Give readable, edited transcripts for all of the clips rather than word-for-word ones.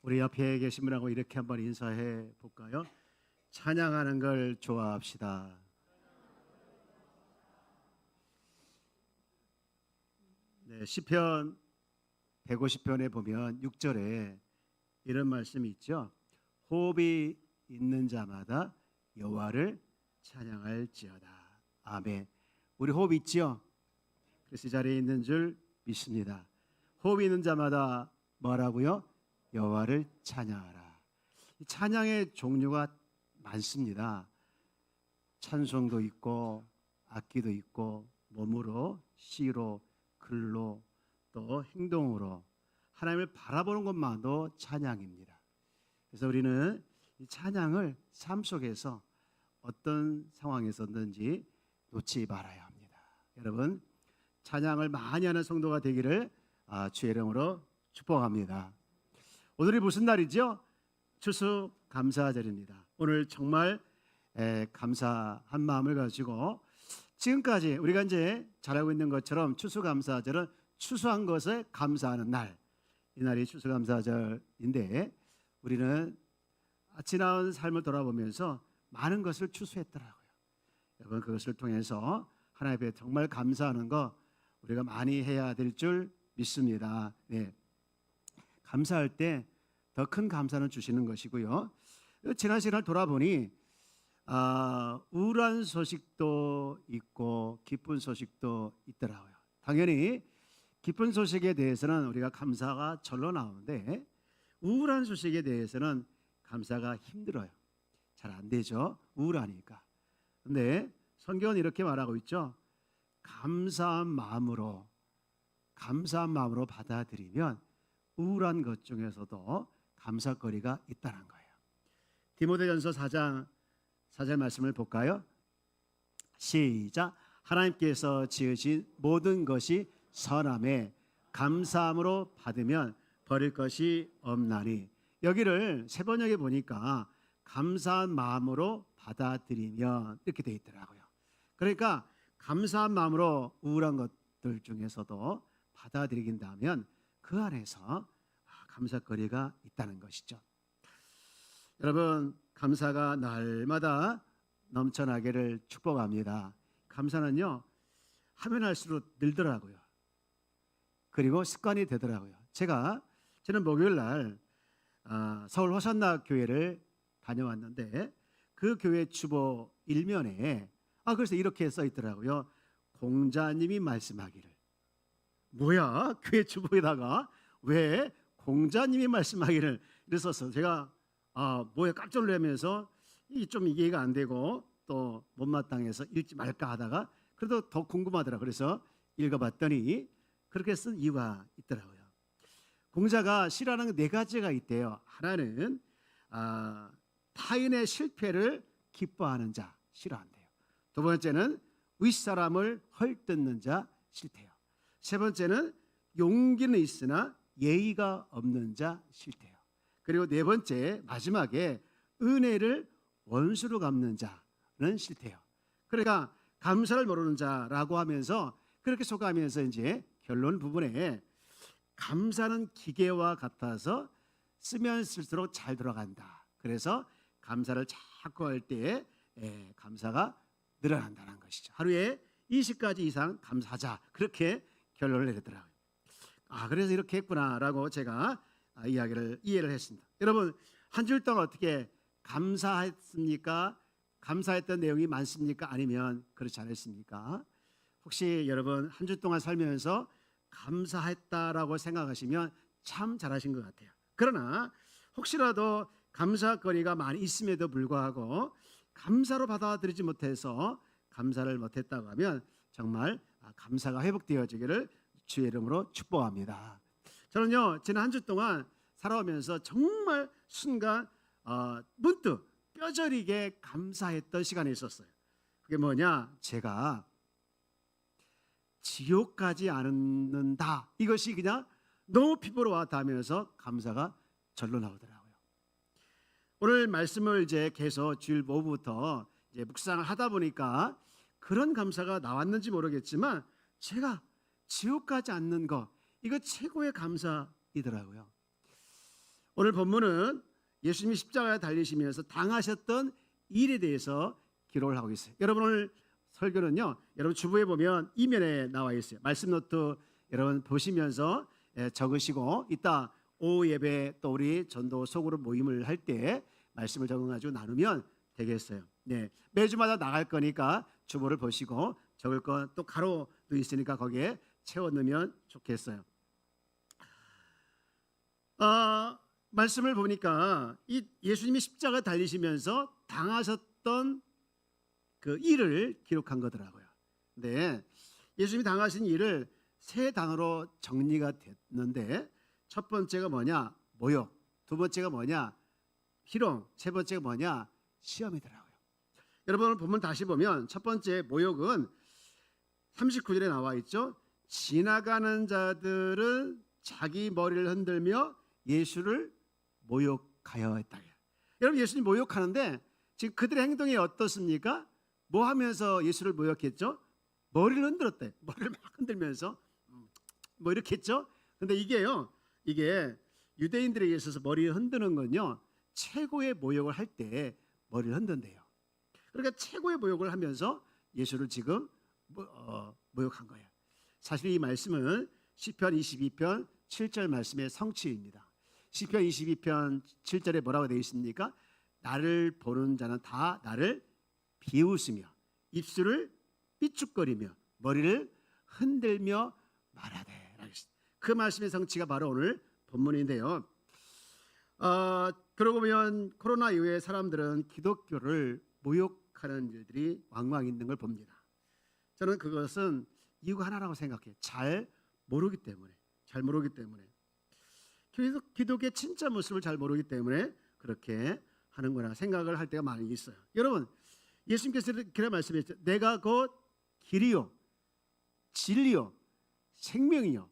우리 옆에 계신 분하고 이렇게 한번 인사해 볼까요? 찬양하는 걸 좋아합시다. 네, 시편 150편에 보면 6절에 이런 말씀이 있죠. 호흡이 있는 자마다 여호와를 찬양할지어다. 아멘. 우리 호흡 있죠? 그래서 이 자리에 있는 줄 믿습니다. 호흡이 있는 자마다 뭐라고요? 여호와를 찬양하라. 이 찬양의 종류가 많습니다. 찬송도 있고 악기도 있고 몸으로, 시로, 글로, 또 행동으로 하나님을 바라보는 것만도 찬양입니다. 그래서 우리는 이 찬양을 삶 속에서 어떤 상황에서든지 놓지 말아야 합니다. 여러분, 찬양을 많이 하는 성도가 되기를 주의 이름으로 축복합니다. 오늘이 무슨 날이죠? 추수감사절입니다. 오늘 정말 감사한 마음을 가지고 지금까지 우리가 이제 잘 알고 있는 것처럼 추수감사절은 추수한 것에 감사하는 날, 이 날이 추수감사절인데 우리는 지나온 삶을 돌아보면서 많은 것을 추수했더라고요. 여러분, 그것을 통해서 하나님 앞에 정말 감사하는 거 우리가 많이 해야 될 줄 믿습니다. 네. 감사할 때 더 큰 감사는 주시는 것이고요. 지난 시간을 돌아보니 우울한 소식도 있고 기쁜 소식도 있더라고요. 당연히 기쁜 소식에 대해서는 우리가 감사가 절로 나오는데 우울한 소식에 대해서는 감사가 힘들어요. 잘 안 되죠. 우울하니까. 근데 성경은 이렇게 말하고 있죠. 감사한 마음으로 받아들이면 우울한 것 중에서도 감사거리가 있다는 거예요. 디모데전서 4장 4절 말씀을 볼까요? 시작. 하나님께서 지으신 모든 것이 선함에 감사함으로 받으면 버릴 것이 없나니. 여기를 세 번역에 보니까 감사한 마음으로 받아들이면 이렇게 되어 있더라고요. 그러니까 감사한 마음으로 우울한 것들 중에서도 받아들이긴다면 그 안에서 감사거리가 있다는 것이죠. 여러분, 감사가 날마다 넘쳐나기를 축복합니다. 감사는요, 하면 할수록 늘더라고요. 그리고 습관이 되더라고요. 저는 목요일 날 서울 호산나 교회를 다녀왔는데 그 교회 주보 일면에 그래서 이렇게 써 있더라고요. 공자님이 말씀하기를. 뭐야? 교회 주보에다가 왜 공자님이 말씀하기를 이랬었어요. 제가 뭐야 깜짝 놀라면서 좀 이해가 안 되고 또 못마땅해서 읽지 말까 하다가 그래도 더 궁금하더라고요. 그래서 읽어봤더니 그렇게 쓴 이유가 있더라고요. 공자가 시라는 네 가지가 있대요. 하나는 타인의 실패를 기뻐하는 자 싫어한대요. 두 번째는 윗사람을 헐뜯는 자 싫대요. 세 번째는 용기는 있으나 예의가 없는 자 싫대요. 그리고 네 번째 마지막에 은혜를 원수로 갚는 자는 싫대요. 그러니까 감사를 모르는 자라고 하면서 그렇게 소개하면서 이제 결론 부분에 감사는 기계와 같아서 쓰면 쓸수록 잘 들어간다. 그래서 감사를 자꾸 할 때 감사가 늘어난다는 것이죠. 하루에 20가지 이상 감사하자. 그렇게 결론을 내리더라고요. 그래서 이렇게 했구나라고 제가 이해를 했습니다. 여러분, 한 주 동안 어떻게 감사했습니까? 감사했던 내용이 많습니까? 아니면 그렇지 않았습니까? 혹시 여러분 한 주 동안 살면서 감사했다라고 생각하시면 참 잘하신 것 같아요. 그러나 혹시라도 감사거리가 많이 있음에도 불구하고 감사로 받아들이지 못해서 감사를 못했다고 하면 정말 감사가 회복되어지기를 주의 이름으로 축복합니다. 저는요 지난 한 주 동안 살아오면서 정말 순간 문득 뼈저리게 감사했던 시간이 있었어요. 그게 뭐냐? 제가 지옥 가지 않는다. 이것이 그냥 너무 피부로 와 닿으면서 감사가 절로 나오더라고요. 오늘 말씀을 이제 계속 주일 오후부터 이제 묵상을 하다 보니까 그런 감사가 나왔는지 모르겠지만 제가 지옥 가지 않는 거 이거 최고의 감사이더라고요. 오늘 본문은 예수님이 십자가에 달리시면서 당하셨던 일에 대해서 기록을 하고 있어요. 여러분 오늘 설교는요, 여러분 주부에 보면 이면에 나와 있어요. 말씀 노트 여러분 보시면서 적으시고, 이따 오후 예배 또 우리 전도 소그룹 모임을 할 때 말씀을 적어가지고 나누면 되겠어요. 네, 매주마다 나갈 거니까 주보를 보시고 적을 건 또 가로도 있으니까 거기에 채워 넣으면 좋겠어요. 말씀을 보니까 이 예수님이 십자가 달리시면서 당하셨던 그 일을 기록한 거더라고요. 네, 예수님이 당하신 일을 세 단어로 정리가 됐는데, 첫 번째가 뭐냐? 모욕. 두 번째가 뭐냐? 희롱. 세 번째가 뭐냐? 시험이더라고요. 여러분 본문 다시 보면 첫 번째 모욕은 39절에 나와 있죠. 지나가는 자들은 자기 머리를 흔들며 예수를 모욕하여 했다. 여러분 예수님 모욕하는데 지금 그들의 행동이 어떻습니까? 뭐 하면서 예수를 모욕했죠? 머리를 흔들었대. 머리를 막 흔들면서 뭐 이렇게 했죠. 근데 이게 유대인들에게 있어서 머리를 흔드는 건요, 최고의 모욕을 할 때 머리를 흔든대요. 그러니까 최고의 모욕을 하면서 예수를 지금 모욕한 거예요. 사실 이 말씀은 시편 22편 7절 말씀의 성취입니다. 시편 22편 7절에 뭐라고 되어 있습니까? 나를 보는 자는 다 나를 비웃으며 입술을 삐죽거리며 머리를 흔들며 말하되. 그 말씀의 성취가 바로 오늘 본문인데요. 그러고 보면 코로나 이후에 사람들은 기독교를 모욕하는 일들이 왕왕 있는 걸 봅니다. 저는 그것은 이유가 하나라고 생각해요. 잘 모르기 때문에. 기독교의 진짜 모습을 잘 모르기 때문에 그렇게 하는구나 생각을 할 때가 많이 있어요. 여러분 예수님께서 이렇게 말씀했죠. 내가 곧 길이요 진리요 생명이요.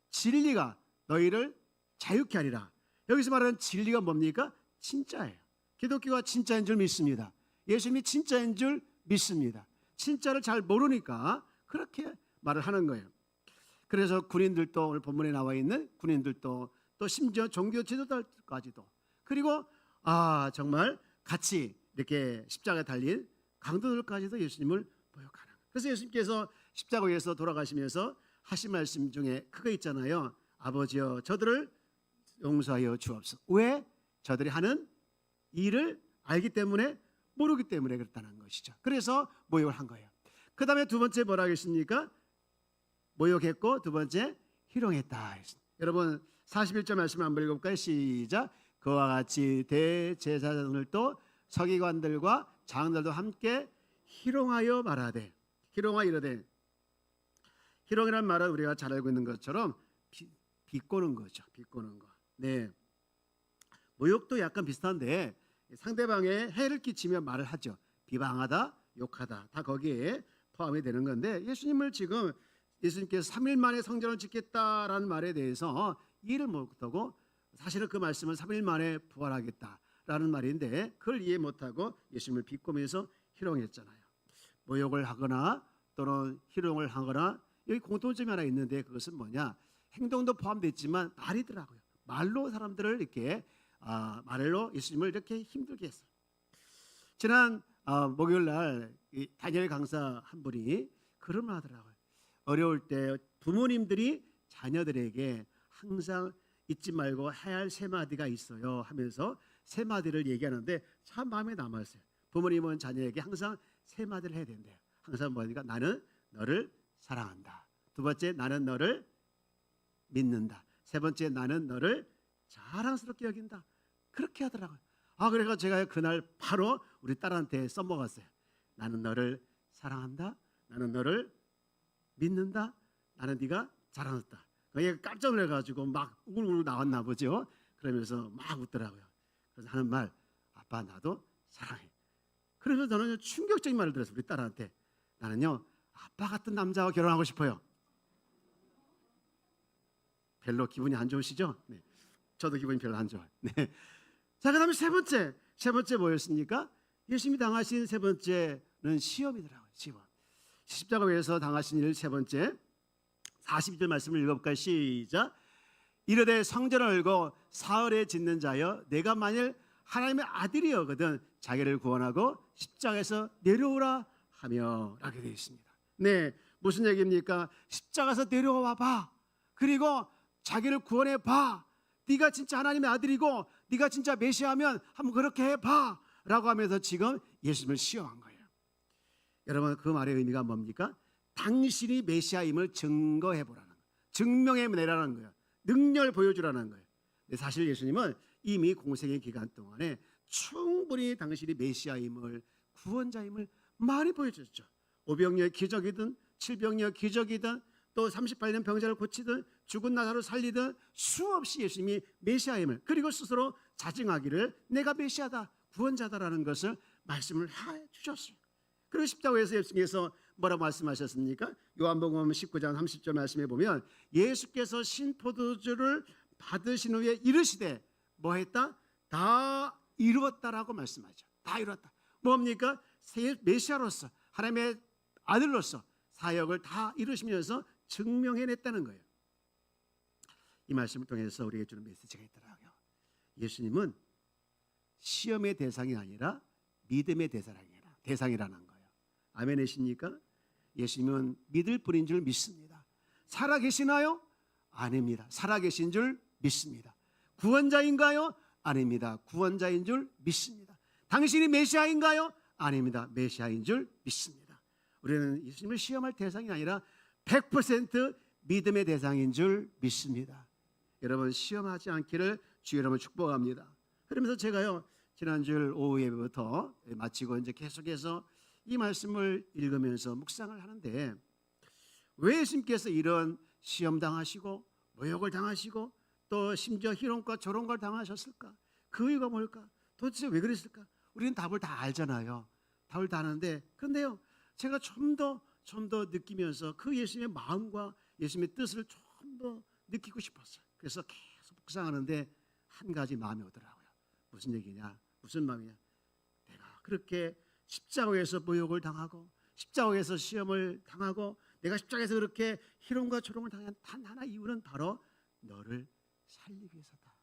진리가 너희를 자유케 하리라. 여기서 말하는 진리가 뭡니까? 진짜예요. 기독교가 진짜인 줄 믿습니다. 예수님이 진짜인 줄 믿습니다. 진짜를 잘 모르니까 그렇게 말을 하는 거예요. 그래서 군인들도 오늘 본문에 나와 있는 군인들도 또 심지어 종교 지도자까지도, 그리고 정말 같이 이렇게 십자가에 달린 강도들까지도 예수님을 모욕하는. 그래서 예수님께서 십자가 위에서 돌아가시면서 하신 말씀 중에 그거 있잖아요. 아버지여 저들을 용서하여 주옵소서. 왜? 저들이 하는 일을 알기 때문에, 모르기 때문에 그렇다는 것이죠. 그래서 모욕을 한 거예요. 그 다음에 두 번째 뭐라 하겠습니까? 모욕했고 두 번째 희롱했다. 여러분 41절 말씀 한번 읽어볼까요? 시작. 그와 같이 대제사장들도 서기관들과 장들도 함께 희롱하여 말하되. 희롱하 이르되. 희롱이란 말은 우리가 잘 알고 있는 것처럼 비꼬는 거죠. 비꼬는 거. 네. 모욕도 약간 비슷한데 상대방에 해를 끼치며 말을 하죠. 비방하다, 욕하다 다 거기에 포함이 되는 건데, 예수님께서 3일 만에 성전을 짓겠다라는 말에 대해서 이해를 못하고, 사실은 그 말씀은 3일 만에 부활하겠다라는 말인데 그걸 이해 못하고 예수님을 비꼬면서 희롱했잖아요. 모욕을 하거나 또는 희롱을 하거나, 여기 공통점이 하나 있는데 그것은 뭐냐? 행동도 포함되어 있지만 말이더라고요. 말로 사람들을 이렇게 말로 예수님을 이렇게 힘들게 했어요. 지난 목요일 날 다니엘 강사 한 분이 그런 말 하더라고요. 어려울 때 부모님들이 자녀들에게 항상 잊지 말고 해야 할 세 마디가 있어요 하면서 세 마디를 얘기하는데 참 마음에 남았어요. 부모님은 자녀에게 항상 세 마디를 해야 된대요. 항상 뭐니까 나는 너를 사랑한다. 두 번째 나는 너를 믿는다. 세 번째 나는 너를 자랑스럽게 여긴다. 그렇게 하더라고요. 그래서 제가 그날 바로 우리 딸한테 써먹었어요. 나는 너를 사랑한다. 나는 너를 믿는다. 나는 네가 자랑스럽다. 얘가 깜짝 놀라가지고 막 우글우글 나왔나 보죠. 그러면서 막 웃더라고요. 그래서 하는 말, 아빠 나도 사랑해. 그래서 저는 충격적인 말을 들었어요. 우리 딸한테. 나는요 아빠 같은 남자와 결혼하고 싶어요. 별로 기분이 안 좋으시죠? 네. 저도 기분이 별로 안 좋아요. 네. 자, 그다음에 세 번째 뭐였습니까? 예수님이 당하신 세 번째는 시험이더라고요. 시험. 십자가 위에서 당하신 일 세 번째 42절 말씀을 읽어볼까요? 시작. 이르되 성전을 열고 사흘에 짓는 자여 내가 만일 하나님의 아들이여거든 자기를 구원하고 십자가에서 내려오라 하며 라게 되어 있습니다. 네, 무슨 얘기입니까? 십자가에서 내려와 봐. 그리고 자기를 구원해 봐. 네가 진짜 하나님의 아들이고 네가 진짜 메시아면 한번 그렇게 해봐 라고 하면서 지금 예수님을 시험한 거예요. 여러분, 그 말의 의미가 뭡니까? 당신이 메시아임을 증거해보라는 거예요. 증명해내라는 거예요. 능력을 보여주라는 거예요. 근데 사실 예수님은 이미 공생의 기간 동안에 충분히 당신이 메시아임을, 구원자임을 많이 보여줬죠. 오병이어의 기적이든 칠병이어 기적이든 또 38년 병자를 고치든 죽은 나사로 살리든 수없이 예수님이 메시아임을, 그리고 스스로 자증하기를 내가 메시아다, 구원자다라는 것을 말씀을 해 주셨어요. 그리고 십자가에서 예수님께서 뭐라고 말씀하셨습니까? 요한복음 19장 30절 말씀해 보면 예수께서 신포도주를 받으신 후에 이르시되 뭐 했다? 다 이루었다라고 말씀하죠. 다 이루었다. 뭡니까? 메시아로서, 하나님의 아들로서 사역을 다 이루시면서 증명해냈다는 거예요. 이 말씀을 통해서 우리에게 주는 메시지가 있더라고요. 예수님은 시험의 대상이 아니라 믿음의 대상이라는 거예요. 아멘이십니까? 예수님은 믿을 뿐인 줄 믿습니다. 살아계시나요? 아닙니다. 살아계신 줄 믿습니다. 구원자인가요? 아닙니다. 구원자인 줄 믿습니다. 당신이 메시아인가요? 아닙니다. 메시아인 줄 믿습니다. 우리는 예수님을 시험할 대상이 아니라 100% 믿음의 대상인 줄 믿습니다. 여러분, 시험하지 않기를 주의 이름으로 축복합니다. 그러면서 제가요, 지난주 오후 예배부터 마치고 이제 계속해서 이 말씀을 읽으면서 묵상을 하는데, 왜 예수님께서 이런 시험 당하시고 모욕을 당하시고 또 심지어 희롱과 조롱을 당하셨을까? 그 이유가 뭘까? 도대체 왜 그랬을까? 우리는 답을 다 알잖아요. 답을 다 아는데, 그런데요, 제가 좀 더 느끼면서 그 예수님의 마음과 예수님의 뜻을 좀 더 느끼고 싶었어요. 그래서 계속 묵상하는데 한 가지 마음이 오더라고요. 무슨 얘기냐? 무슨 마음이냐? 내가 그렇게 십자가에서 모욕을 당하고 십자가에서 시험을 당하고 내가 십자가에서 그렇게 희롱과 조롱을 당한 단 하나 이유는 바로 너를 살리기 위해서다.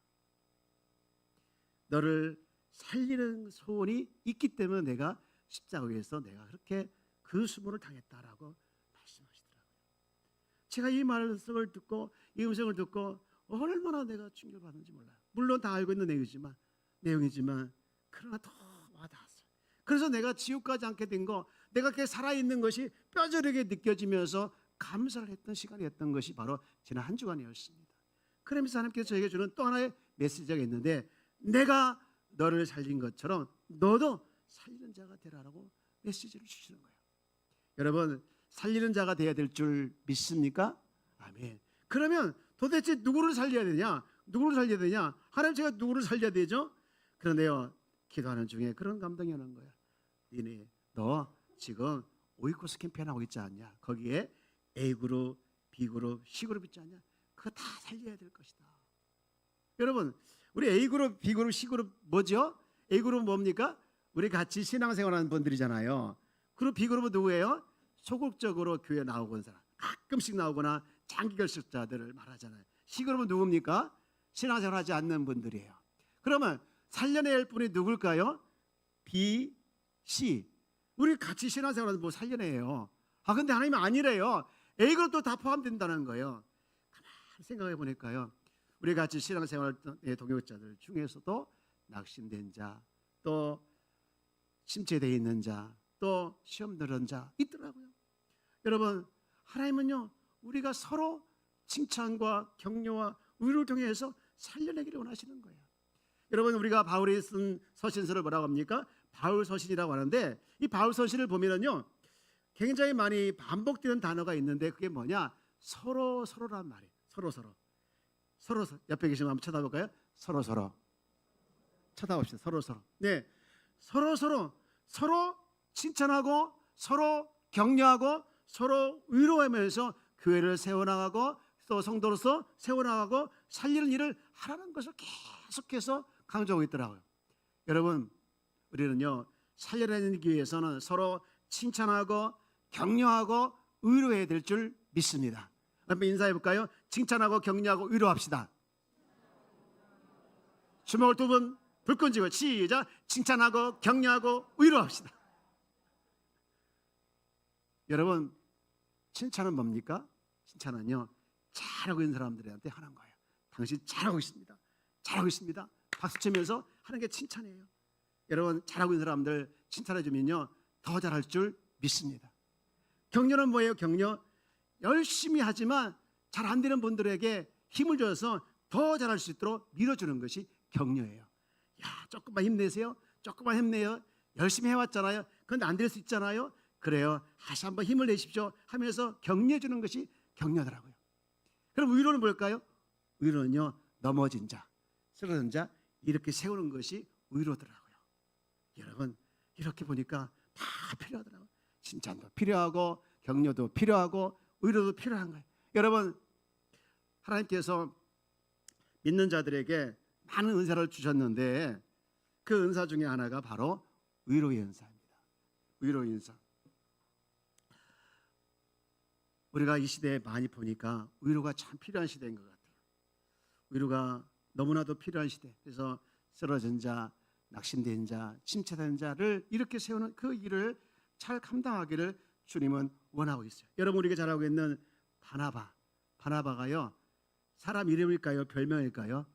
너를 살리는 소원이 있기 때문에 내가 십자가에서 내가 그렇게 그 수모를 당했다라고 말씀하시더라고요. 제가 이 말씀을 듣고 이 음성을 듣고 얼마나 내가 충격받는지 몰라요. 물론 다 알고 있는 내용이지만 그러나 더 와닿았어요. 그래서 내가 지옥 가지 않게 된 거, 내가 그렇게 살아있는 것이 뼈저리게 느껴지면서 감사를 했던 시간이었던 것이 바로 지난 한 주간이었습니다. 그러면서 하나님께서 저에게 주는 또 하나의 메시지가 있는데, 내가 너를 살린 것처럼 너도 살리는 자가 되라라고 메시지를 주시는 거예요. 여러분, 살리는 자가 되어야 될 줄 믿습니까? 아멘. 그러면 도대체 누구를 살려야 되냐? 누구를 살려야 되냐? 하나님, 제가 누구를 살려야 되죠? 그런데요, 기도하는 중에 그런 감동이 오는 거야. 니네, 너 지금 오이코스 캠페인 하고 있지 않냐? 거기에 A그룹, B그룹, C그룹 있지 않냐? 그거 다 살려야 될 것이다. 여러분, 우리 A그룹, B그룹, C그룹 뭐죠? A그룹은 뭡니까? 우리 같이 신앙생활하는 분들이잖아요. 그리고 B그룹은 누구예요? 소극적으로 교회 나오고 온 사람, 가끔씩 나오거나 장기결석자들을 말하잖아요. C그룹은 누굽니까? 신앙생활하지 않는 분들이에요. 그러면 살려내야 할 분이 누굴까요? B, C. 우리 같이 신앙생활하는 뭐 살려내요. 근데 하나님은 아니래요. A그룹도 다 포함된다는 거예요. 가만히 생각해 보니까요, 우리 같이 신앙생활의 동역자들 중에서도 낙심된 자, 또 침체되어 있는 자, 또 시험 들은 자 있더라고요. 여러분, 하나님은요, 우리가 서로 칭찬과 격려와 위로를 통해서 살려내기를 원하시는 거예요. 여러분, 우리가 바울이 쓴 서신서를 뭐라고 합니까? 바울 서신이라고 하는데, 이 바울 서신을 보면은요, 굉장히 많이 반복되는 단어가 있는데 그게 뭐냐? 서로란 말이에요. 서로. 옆에 계신 분 한번 쳐다볼까요? 서로. 쳐다봅시다. 서로. 네, 서로 칭찬하고 서로 격려하고 서로 위로하면서 교회를 세워나가고 또 성도로서 세워나가고 살리는 일을 하라는 것을 계속해서 강조하고 있더라고요. 여러분, 우리는요, 살려내기 위해서는 서로 칭찬하고 격려하고 위로해야 될 줄 믿습니다. 한번 인사해 볼까요? 칭찬하고 격려하고 위로합시다. 주먹을 두 번 불끈 쥐고 시작. 칭찬하고 격려하고 위로합시다. 여러분, 칭찬은 뭡니까? 칭찬은요, 잘하고 있는 사람들한테 하는 거예요. 당신 잘하고 있습니다. 잘하고 있습니다. 박수 치면서 하는 게 칭찬이에요. 여러분, 잘하고 있는 사람들 칭찬해 주면요, 더 잘할 줄 믿습니다. 격려는 뭐예요? 격려, 열심히 하지만 잘 안 되는 분들에게 힘을 줘서 더 잘할 수 있도록 밀어주는 것이 격려예요. 야, 조금만 힘내세요. 조금만 힘내요. 열심히 해왔잖아요. 그런데 안 될 수 있잖아요. 그래요. 다시 한번 힘을 내십시오 하면서 격려해 주는 것이 격려더라고요. 그럼 위로는 뭘까요? 위로는요, 넘어진 자, 쓰러진 자 이렇게 세우는 것이 위로더라고요. 여러분, 이렇게 보니까 다 필요하더라고요. 칭찬도 필요하고 격려도 필요하고 위로도 필요한 거예요. 여러분, 하나님께서 믿는 자들에게 많은 은사를 주셨는데 그 은사 중에 하나가 바로 위로의 은사입니다. 위로의 은사. 우리가 이 시대에 많이 보니까 위로가 참 필요한 시대인 것 같아요. 위로가 너무나도 필요한 시대. 그래서 쓰러진 자, 낙심된 자, 침체된 자를 이렇게 세우는 그 일을 잘 감당하기를 주님은 원하고 있어요. 여러분, 우리가 잘 알고 있는 바나바가요, 사람 이름일까요? 별명일까요?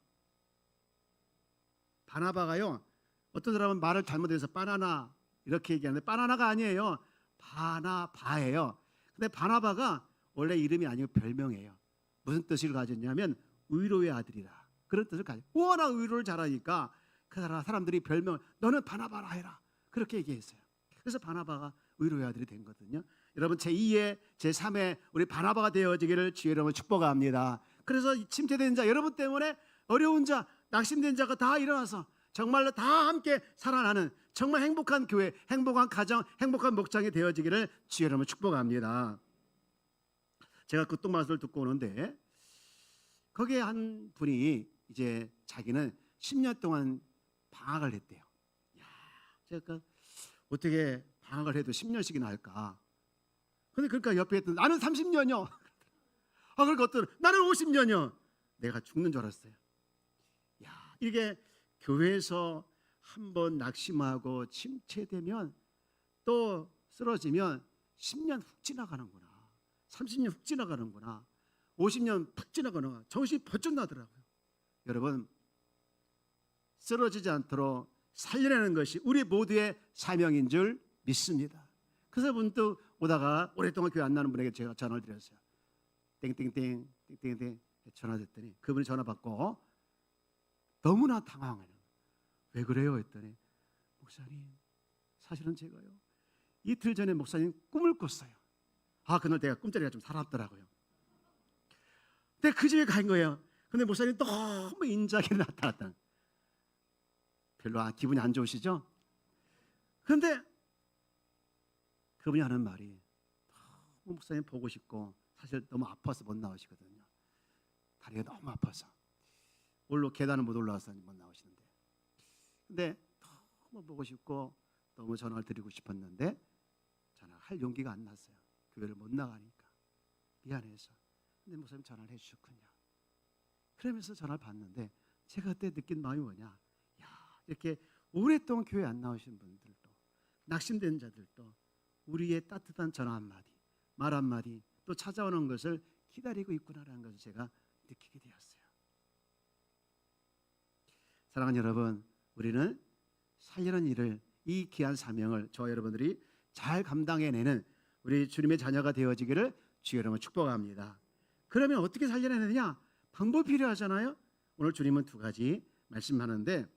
바나바가요, 어떤 사람은 말을 잘못해서 바나나 이렇게 얘기하는데 바나나가 아니에요. 바나바예요. 근데 바나바가 원래 이름이 아니고 별명이에요. 무슨 뜻을 가졌냐면 위로의 아들이라, 그런 뜻을 가져. 워낙 위로를 잘하니까 그 사람들이 별명, 너는 바나바라 해라, 그렇게 얘기했어요. 그래서 바나바가 위로의 아들이 된 거거든요. 여러분, 제2의 제3의 우리 바나바가 되어지기를 주의 이름으로 축복합니다. 그래서 침체된 자, 여러분 때문에 어려운 자, 낙심된 자가 다 일어나서 정말로 다 함께 살아나는 정말 행복한 교회, 행복한 가정, 행복한 목장이 되어지기를 주의 이름으로 축복합니다. 제가 그 말씀을 듣고 오는데 거기에 한 분이 이제 자기는 10년 동안 방학을 했대요. 야, 제가 어떻게 방학을 해도 10년씩이나 할까? 근데 그러니까 옆에 했던 나는 30년이요. 아, 그러니까 어떤 나는 50년이요. 내가 죽는 줄 알았어요. 야, 이게 교회에서 한번 낙심하고 침체되면 또 쓰러지면 10년 훅 지나가는구나. 30년 훅 지나가는구나. 50년 푹 지나가는구나. 정신이 번쩍 나더라고요. 여러분, 쓰러지지 않도록 살려내는 것이 우리 모두의 사명인 줄 믿습니다. 그래서 문득 오다가 오랫동안 교회 안 나는 분에게 제가 전화를 드렸어요. 땡땡땡 땡땡땡 전화됐더니 그분이 전화 받고 너무나 당황해요. 왜 그래요? 했더니 목사님, 사실은 제가요 이틀 전에 목사님 꿈을 꿨어요. 아, 그날 내가 꿈자리가 좀 살았더라고요. 근데 그 집에 간 거예요. 근데 목사님 너무 인자하게 나타났다. 별로 기분이 안 좋으시죠? 그런데 그분이 하는 말이 너무 목사님 보고 싶고 사실 너무 아파서 못 나오시거든요. 다리가 너무 아파서 계단을 못 올라와서 못 나오시는데, 근데 너무 보고 싶고 너무 전화를 드리고 싶었는데 전화할 용기가 안 났어요. 교회를 못 나가니까 미안해서. 근데 목사님 전화를 해주셨군요. 그러면서 전화를 받는데 제가 그때 느낀 마음이 뭐냐, 야, 이렇게 오랫동안 교회 안 나오신 분들도, 낙심된 자들도 우리의 따뜻한 전화 한마디, 말 한마디 또 찾아오는 것을 기다리고 있구나라는 것을 제가 느끼게 되었어요. 사랑하는 여러분, 우리는 살리는 일을, 이 귀한 사명을 저와 여러분들이 잘 감당해내는 우리 주님의 자녀가 되어지기를 주의 이름으로 축복합니다. 그러면 어떻게 살려내느냐? 방법이 필요하잖아요. 오늘 주님은 두 가지 말씀하는데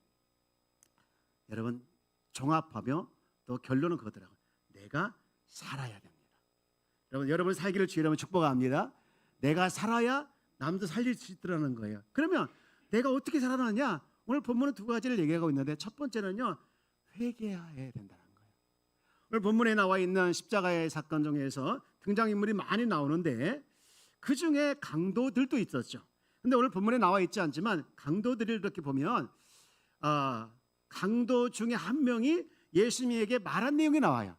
여러분, 종합하며 또 결론은 그거더라고요. 내가 살아야 됩니다. 여러분 살기를 주의 이름으로 축복합니다. 내가 살아야 남도 살릴 수 있더라는 거예요. 그러면 내가 어떻게 살아나느냐? 오늘 본문은 두 가지를 얘기하고 있는데 첫 번째는요, 회개해야 된다는 거예요. 오늘 본문에 나와 있는 십자가의 사건 중에서 등장인물이 많이 나오는데 그 중에 강도들도 있었죠. 근데 오늘 본문에 나와 있지 않지만 강도들을 이렇게 보면 강도 중에 한 명이 예수님에게 말한 내용이 나와요.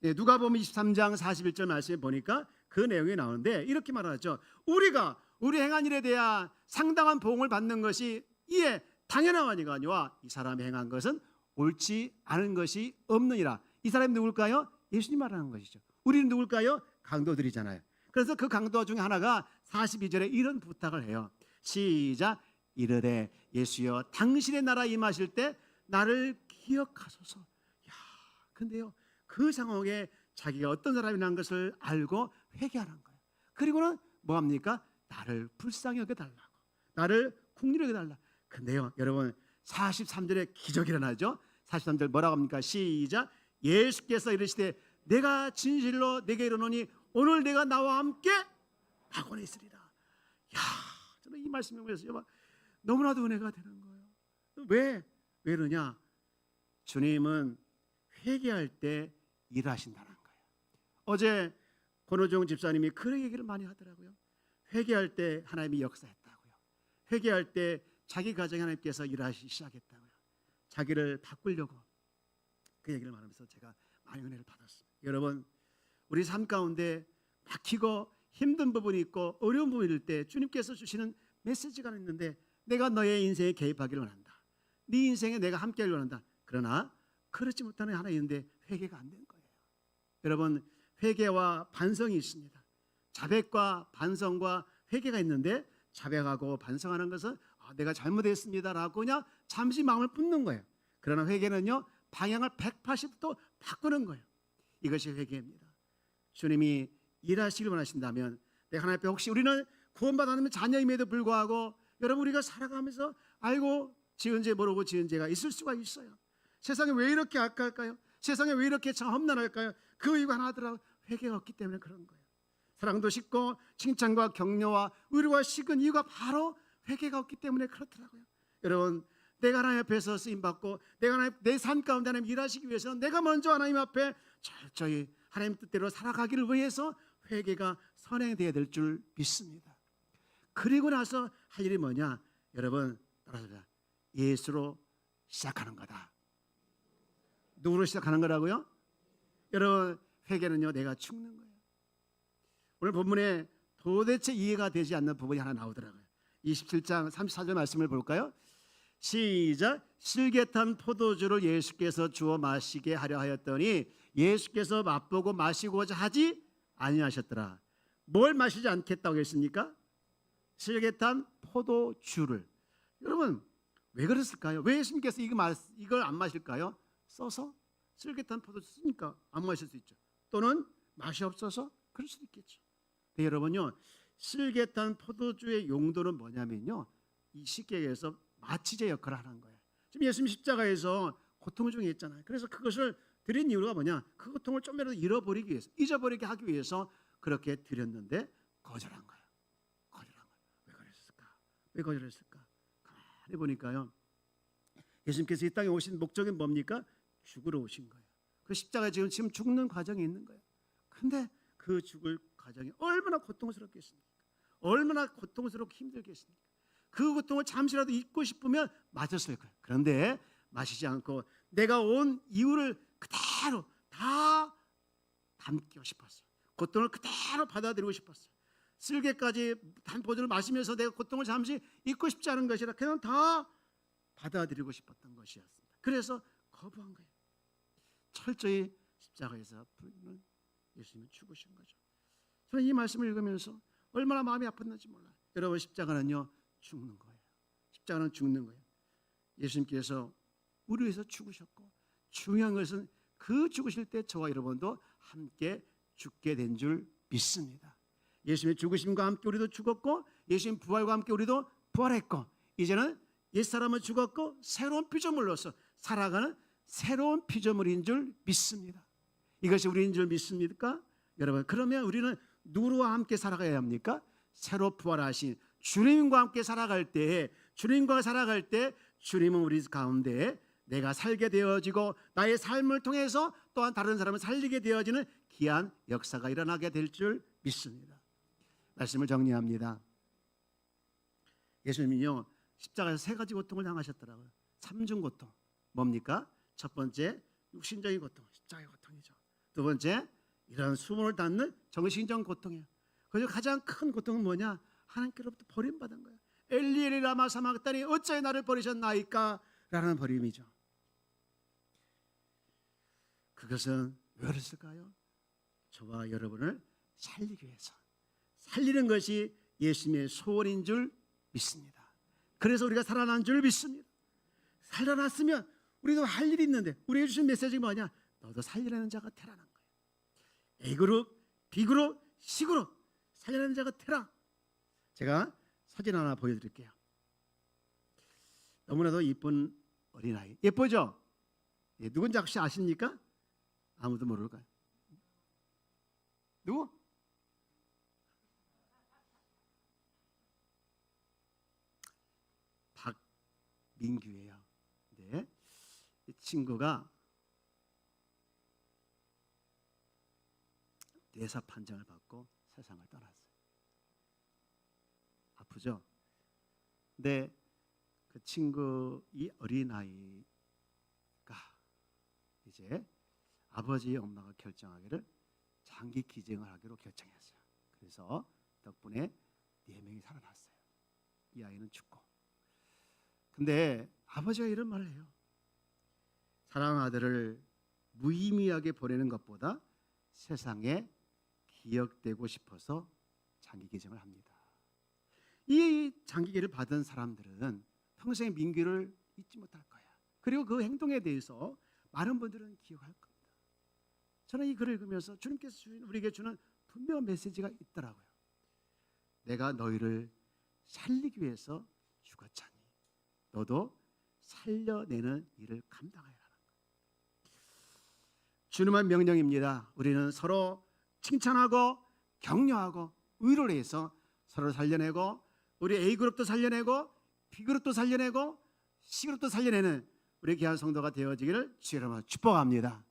누가복음 23장 41절 말씀에 보니까 그 내용이 나오는데 이렇게 말하죠. 우리가 우리 행한 일에 대한 상당한 보응을 받는 것이 이에 당연하니가 아니와 이 사람이 행한 것은 옳지 않은 것이 없느니라. 이 사람이 누굴까요? 예수님 말하는 것이죠. 우리는 누굴까요? 강도들이잖아요. 그래서 그 강도 중에 하나가 42절에 이런 부탁을 해요. 시작. 이르되 예수여 당신의 나라 임하실 때 나를 기억하소서. 야, 근데요 그 상황에 자기가 어떤 사람이라는 것을 알고 회개하는 거예요. 그리고는 뭐합니까? 나를 불쌍히 여겨달라고, 나를 긍휼히 여겨달라. 근데요 여러분 43절에 기적이 일어나죠. 43절 뭐라고 합니까? 시작. 예수께서 이르시되 내가 진실로 내게 이르노니 오늘 내가 나와 함께 낙원에 있으리라. 야, 저는 이 말씀을 보면서 너무나도 은혜가 되는 거예요. 왜 그러냐? 주님은 회개할 때 일하신다는 거예요. 어제 권호종 집사님이 그런 얘기를 많이 하더라고요. 회개할 때 하나님이 역사했다고요. 회개할 때 자기 가정에 하나님께서 일하시기 시작했다고요. 자기를 바꾸려고 그 얘기를 말하면서 제가 많이 은혜를 받았습니다. 여러분, 우리 삶 가운데 막히고 힘든 부분이 있고 어려운 부분일 때 주님께서 주시는 메시지가 있는데, 내가 너의 인생에 개입하기를 원한다, 네 인생에 내가 함께하기를 원한다. 그러나 그렇지 못하는 하나 있는데 회개가 안 된 거예요. 여러분, 회개와 반성이 있습니다. 자백과 반성과 회개가 있는데, 자백하고 반성하는 것은 내가 잘못했습니다라고 그냥 잠시 마음을 붓는 거예요. 그러나 회개는요 방향을 180도 바꾸는 거예요. 이것이 회개입니다. 주님이 일하시길 원하신다면, 내가 하나님 앞에 혹시 우리는 구원받았는 자녀임에도 불구하고 여러분 우리가 살아가면서 알고 지은 죄 모르고 지은 죄가 있을 수가 있어요. 세상에 왜 이렇게 악할까요? 세상에 왜 이렇게 참 험난할까요? 그 이유가 하나더라고요. 회개가 없기 때문에 그런 거예요. 사랑도 식고 칭찬과 격려와 의료가 식은 이유가 바로 회개가 없기 때문에 그렇더라고요. 여러분, 내가 하나님 앞에서 쓰임받고 내가 하나님, 내 삶 가운데 하나님 일하시기 위해서는 내가 먼저 하나님 앞에 철저히 하나님 뜻대로 살아가기를 위해서 회개가 선행되어야 될 줄 믿습니다. 그리고 나서 할 일이 뭐냐? 여러분 따라서 예수로 시작하는 거다. 누구로 시작하는 거라고요? 여러분, 회개는요 내가 죽는 거예요. 오늘 본문에 도대체 이해가 되지 않는 부분이 하나 나오더라고요. 27장 34절 말씀을 볼까요? 시작. 실개탄 포도주를 예수께서 주어 마시게 하려 하였더니 예수께서 맛보고 마시고자 하지 아니하셨더라. 뭘 마시지 않겠다고 했습니까? 실개탄 포도주를. 여러분 왜 그랬을까요? 왜 예수님께서 이걸 안 마실까요? 써서? 실개탄 포도주 쓰니까 안 마실 수 있죠. 또는 맛이 없어서 그럴 수도 있겠죠. 네, 여러분요 실개탄 포도주의 용도는 뭐냐면요, 이 쉽게 얘기해서 마취제 역할을 하는 거예요. 지금 예수님 십자가에서 고통 중에 있잖아요. 그래서 그것을 드린 이유가 뭐냐? 그 고통을 좀이라도 잃어버리기 위해서, 잊어버리게 하기 위해서 그렇게 드렸는데 거절한 거예요. 거절한 거예요. 왜 그랬을까? 왜 거절했을까? 가만히 보니까요, 예수님께서 이 땅에 오신 목적이 뭡니까? 죽으러 오신 거예요. 그 십자가에 지금 죽는 과정이 있는 거예요. 근데 그 죽을 과정이 얼마나 고통스럽겠습니까? 얼마나 고통스럽고 힘들겠습니까? 그 고통을 잠시라도 잊고 싶으면 마셨을 거예요. 그런데 마시지 않고 내가 온 이유를 그대로 다 담고 싶었어요. 고통을 그대로 받아들이고 싶었어요. 쓸개까지 단 포도를 마시면서 내가 고통을 잠시 잊고 싶지 않은 것이라 그냥 다 받아들이고 싶었던 것이었습니다. 그래서 거부한 거예요. 철저히 십자가에서 예수님은 죽으신 거죠. 저는 이 말씀을 읽으면서 얼마나 마음이 아팠는지 몰라요. 여러분, 십자가는요 죽는 거예요. 십자가는 죽는 거예요. 예수님께서 우리 위해서 죽으셨고, 중요한 것은 그 죽으실 때 저와 여러분도 함께 죽게 된 줄 믿습니다. 예수님의 죽으심과 함께 우리도 죽었고, 예수님 부활과 함께 우리도 부활했고, 이제는 옛사람은 죽었고 새로운 피조물로서 살아가는 새로운 피조물인 줄 믿습니다. 이것이 우리인 줄 믿습니까? 여러분, 그러면 우리는 누구와 함께 살아가야 합니까? 새로 부활하신 주님과 함께 살아갈 때, 주님은 우리 가운데 내가 살게 되어지고 나의 삶을 통해서 또한 다른 사람을 살리게 되어지는 귀한 역사가 일어나게 될 줄 믿습니다. 말씀을 정리합니다. 예수님은요 십자가에서 세 가지 고통을 당하셨더라고요. 삼중 고통. 뭡니까? 첫 번째 육신적인 고통, 십자가의 고통이죠. 두 번째 이런 수모를 닫는 정신적 고통이에요. 그리고 가장 큰 고통은 뭐냐? 하나님께로부터 버림받은 거예요. 엘리 엘리 라마 사막다니 어찌 나를 버리셨나이까 라는 버림이죠. 그것은 왜 그랬을까요? 저와 여러분을 살리기 위해서, 살리는 것이 예수님의 소원인 줄 믿습니다. 그래서 우리가 살아난 줄 믿습니다. 살아났으면 우리도 할 일이 있는데, 우리에게 주신 메시지가 뭐냐? 너도 살리려는 자가 되라는 거예요. A그룹, B그룹, C그룹 살리려는 자가 되라. 제가 사진 하나 보여드릴게요. 너무나도 이쁜 어린아이, 예쁘죠? 예, 누군지 혹시 아십니까? 아무도 모를까요? 누구? 박민규예요. 네, 이 친구가 뇌사 판정을 받고 세상을 떠났어요. 아프죠? 근데 그 친구, 이 어린아이가 이제 아버지 엄마가 결정하기를 장기 기증을 하기로 결정했어요. 그래서 덕분에 4명이 살아났어요. 이 아이는 죽고. 근데 아버지가 이런 말을 해요. 사랑하는 아들을 무의미하게 보내는 것보다 세상에 기억되고 싶어서 장기 기증을 합니다. 이 장기 기를 받은 사람들은 평생 민규를 잊지 못할 거야. 그리고 그 행동에 대해서 많은 분들은 기억할 겁니다. 저는 이 글을 읽으면서 주님께서 우리에게 주는 분명한 메시지가 있더라고요. 내가 너희를 살리기 위해서 죽었자니 너도 살려내는 일을 감당하여라. 주님의 명령입니다. 우리는 서로 칭찬하고 격려하고 위로를 해서 서로 살려내고, 우리 A그룹도 살려내고 B그룹도 살려내고 C그룹도 살려내는 우리 귀한 성도가 되어지기를 주의 이름으로 축복합니다.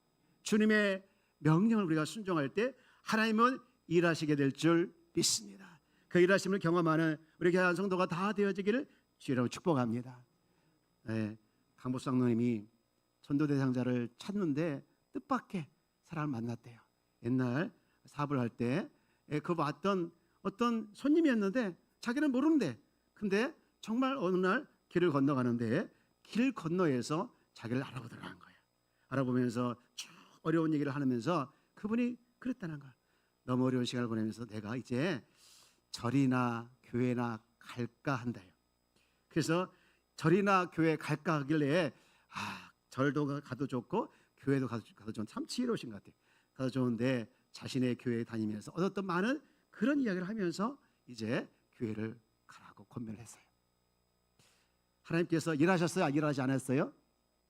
주님의 명령을 우리가 순종할 때 하나님은 일하시게 될 줄 믿습니다. 그 일하심을 경험하는 우리 귀한 성도가 다 되어지기를 주의 이름으로 축복합니다. 네, 강복상노님이 전도대상자를 찾는데 뜻밖의 사람을 만났대요. 옛날 사업을 할 때 그 봤던 어떤 손님이었는데 자기는 모르는데, 근데 정말 어느 날 길을 건너가는데 길 건너에서 자기를 알아보더라는 거예요. 알아보면서 쭉 어려운 얘기를 하면서 그분이 그랬다는 거예요. 너무 어려운 시간을 보내면서 내가 이제 절이나 교회나 갈까 한다요. 그래서 절이나 교회 갈까 하길래 절도 가도 좋고 교회도 가도 좋은, 참 지혜로우신 것 같아요. 가도 좋은데 자신의 교회에 다니면서 얻었던 많은 그런 이야기를 하면서 이제 교회를 가라고 권면을 했어요. 하나님께서 일하셨어요? 일하지 않았어요?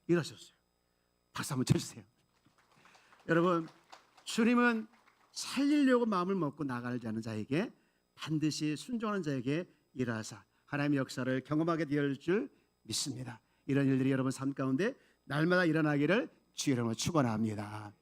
일하셨어요. 박수 한번 쳐주세요. 여러분, 주님은 살리려고 마음을 먹고 나가지 않은 자에게, 반드시 순종하는 자에게 일하사 하나님의 역사를 경험하게 될 줄 믿습니다. 이런 일들이 여러분 삶 가운데 날마다 일어나기를 주의 이름으로 축원합니다.